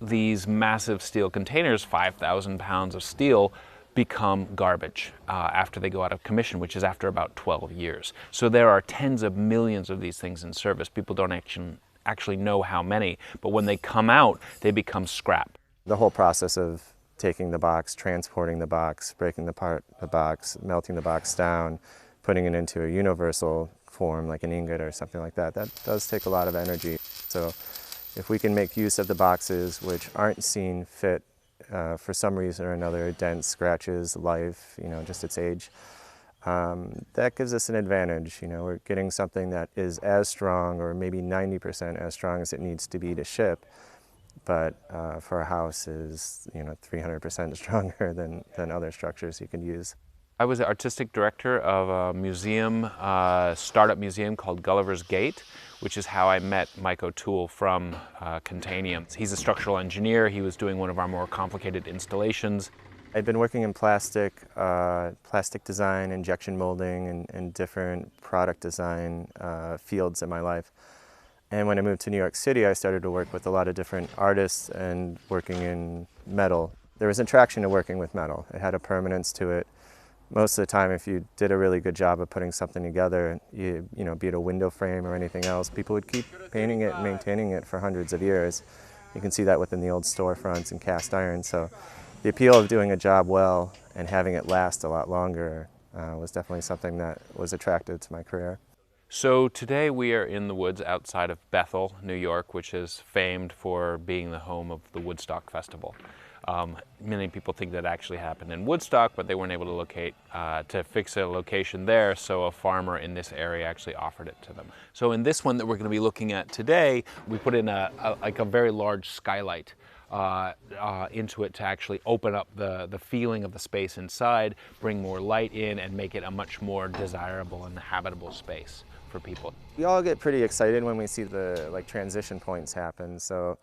these massive steel containers, 5,000 pounds of steel, become garbage after they go out of commission, which is after about 12 years. So there are tens of millions of these things in service. People don't actually know how many, but when they come out, they become scrap. The whole process of taking the box, transporting the box, breaking apart the box, melting the box down, putting it into a universal form like an ingot or something like that, that does take a lot of energy. So if we can make use of the boxes which aren't seen fit for some reason or another, dents, scratches, life, just its age, that gives us an advantage. We're getting something that is as strong, or maybe 90% as strong as it needs to be to ship, but for a house is 300% stronger than other structures you can use. I was the artistic director of a museum, startup museum called Gulliver's Gate, which is how I met Mike O'Toole from Contanium. He's a structural engineer. He was doing one of our more complicated installations. I'd been working in plastic design, injection molding, and different product design fields in my life. And when I moved to New York City, I started to work with a lot of different artists and working in metal. There was attraction to working with metal. It had a permanence to it. Most of the time, if you did a really good job of putting something together, be it a window frame or anything else, people would keep painting it and maintaining it for hundreds of years. You can see that within the old storefronts and cast iron. So the appeal of doing a job well and having it last a lot longer was definitely something that was attractive to my career. So today we are in the woods outside of Bethel, New York, which is famed for being the home of the Woodstock Festival. Many people think that actually happened in Woodstock, but they weren't able to locate, to fix a location there, so a farmer in this area actually offered it to them. So in this one that we're going to be looking at today, we put in a very large skylight into it to actually open up the feeling of the space inside, bring more light in, and make it a much more desirable and habitable space for people. We all get pretty excited when we see the transition points happen. So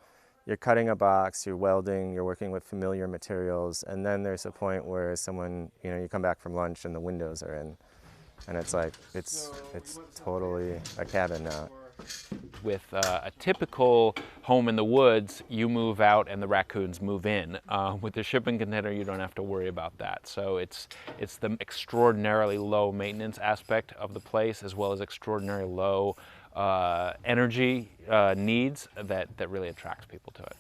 you're cutting a box, you're welding, you're working with familiar materials, and then there's a point where someone, you come back from lunch and the windows are in, and it's like, it's totally a cabin now. With a typical home in the woods, you move out and the raccoons move in. With the shipping container, you don't have to worry about that. So it's the extraordinarily low maintenance aspect of the place, as well as extraordinarily low energy needs that really attracts people to it.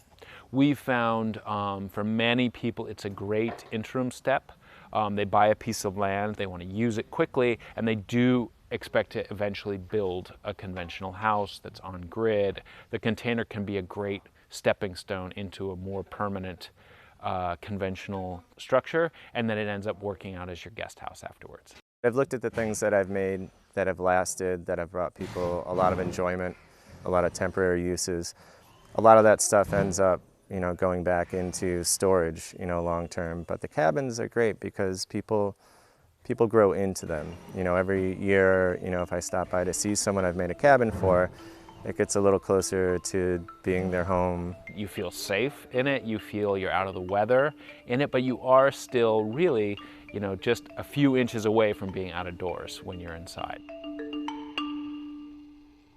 We've found for many people it's a great interim step. They buy a piece of land, they want to use it quickly, and they do expect to eventually build a conventional house that's on grid. The container can be a great stepping stone into a more permanent conventional structure, and then it ends up working out as your guest house afterwards. I've looked at the things that I've made that have lasted, that have brought people a lot of enjoyment, a lot of temporary uses. A lot of that stuff ends up, going back into storage, long term. But the cabins are great because people grow into them. Every year, if I stop by to see someone I've made a cabin for, it gets a little closer to being their home. You feel safe in it, you feel you're out of the weather in it, but you are still really, just a few inches away from being out of doors when you're inside.